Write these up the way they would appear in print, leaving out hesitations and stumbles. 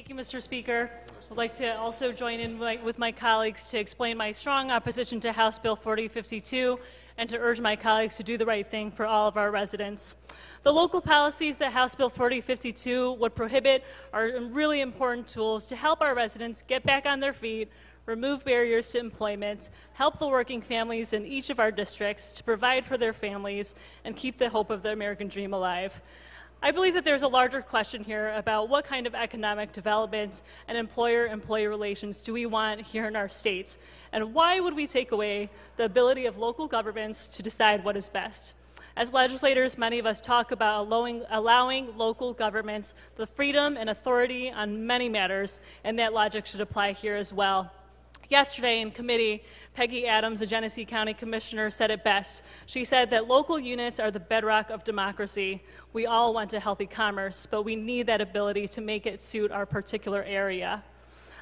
Thank you, Mr. Speaker. I'd like to also join in with my colleagues to explain my strong opposition to House Bill 4052 and to urge my colleagues to do the right thing for all of our residents. The local policies that House Bill 4052 would prohibit are really important tools to help our residents get back on their feet, remove barriers to employment, help the working families in each of our districts to provide for their families, and keep the hope of the American dream alive. I believe that there's a larger question here about what kind of economic development and employer-employee relations do we want here in our states, and why would we take away the ability of local governments to decide what is best? As legislators, many of us talk about allowing local governments the freedom and authority on many matters, and that logic should apply here as well. Yesterday in committee, Peggy Adams, the Genesee County Commissioner, said it best. She said that local units are the bedrock of democracy. We all want a healthy commerce, but we need that ability to make it suit our particular area.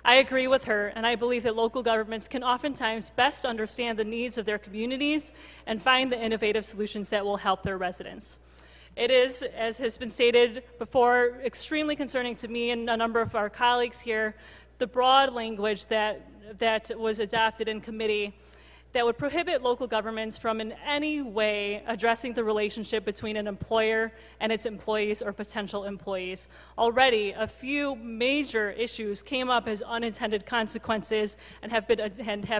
I agree with her, and I believe that local governments can oftentimes best understand the needs of their communities and find the innovative solutions that will help their residents. It is, as has been stated before, extremely concerning to me and a number of our colleagues here, the broad language that was adopted in committee that would prohibit local governments from in any way addressing the relationship between an employer and its employees or potential employees. Already, a few major issues came up as unintended consequences and have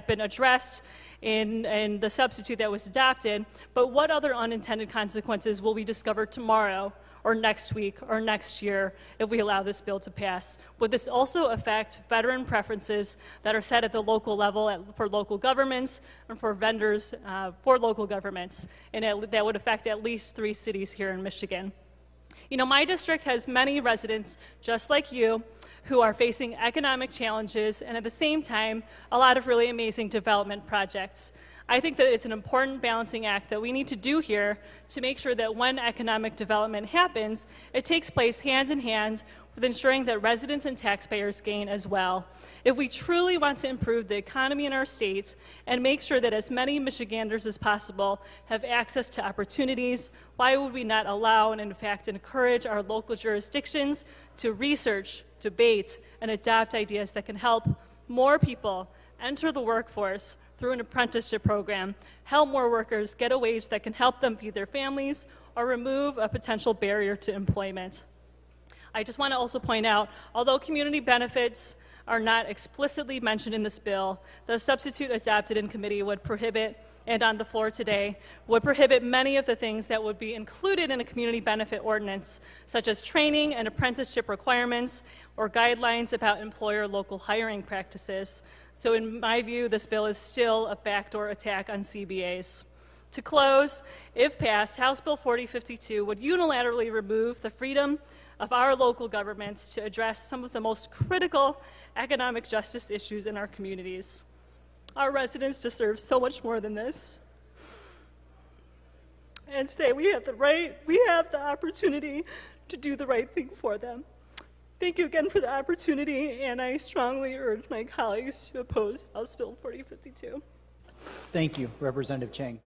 been addressed in the substitute that was adopted, but what other unintended consequences will we discover tomorrow or next week or next year if we allow this bill to pass? Would this also affect veteran preferences that are set at the local level for local governments and for vendors for local governments? And that would affect at least 3 cities here in Michigan. You know, my district has many residents, just like you, who are facing economic challenges and at the same time, a lot of really amazing development projects. I think that it's an important balancing act that we need to do here to make sure that when economic development happens, it takes place hand in hand with ensuring that residents and taxpayers gain as well. If we truly want to improve the economy in our states and make sure that as many Michiganders as possible have access to opportunities, why would we not allow and in fact encourage our local jurisdictions to research, debate, and adopt ideas that can help more people enter the workforce through an apprenticeship program, help more workers get a wage that can help them feed their families, or remove a potential barrier to employment. I just want to also point out, although community benefits are not explicitly mentioned in this bill, the substitute adopted in committee would prohibit, and on the floor today, would prohibit many of the things that would be included in a community benefit ordinance, such as training and apprenticeship requirements or guidelines about employer local hiring practices. So in my view, this bill is still a backdoor attack on CBAs. To close, if passed, House Bill 4052 would unilaterally remove the freedom of our local governments to address some of the most critical economic justice issues in our communities. Our residents deserve so much more than this. And today we have the opportunity to do the right thing for them. Thank you again for the opportunity, and I strongly urge my colleagues to oppose House Bill 4052. Thank you, Representative Chang.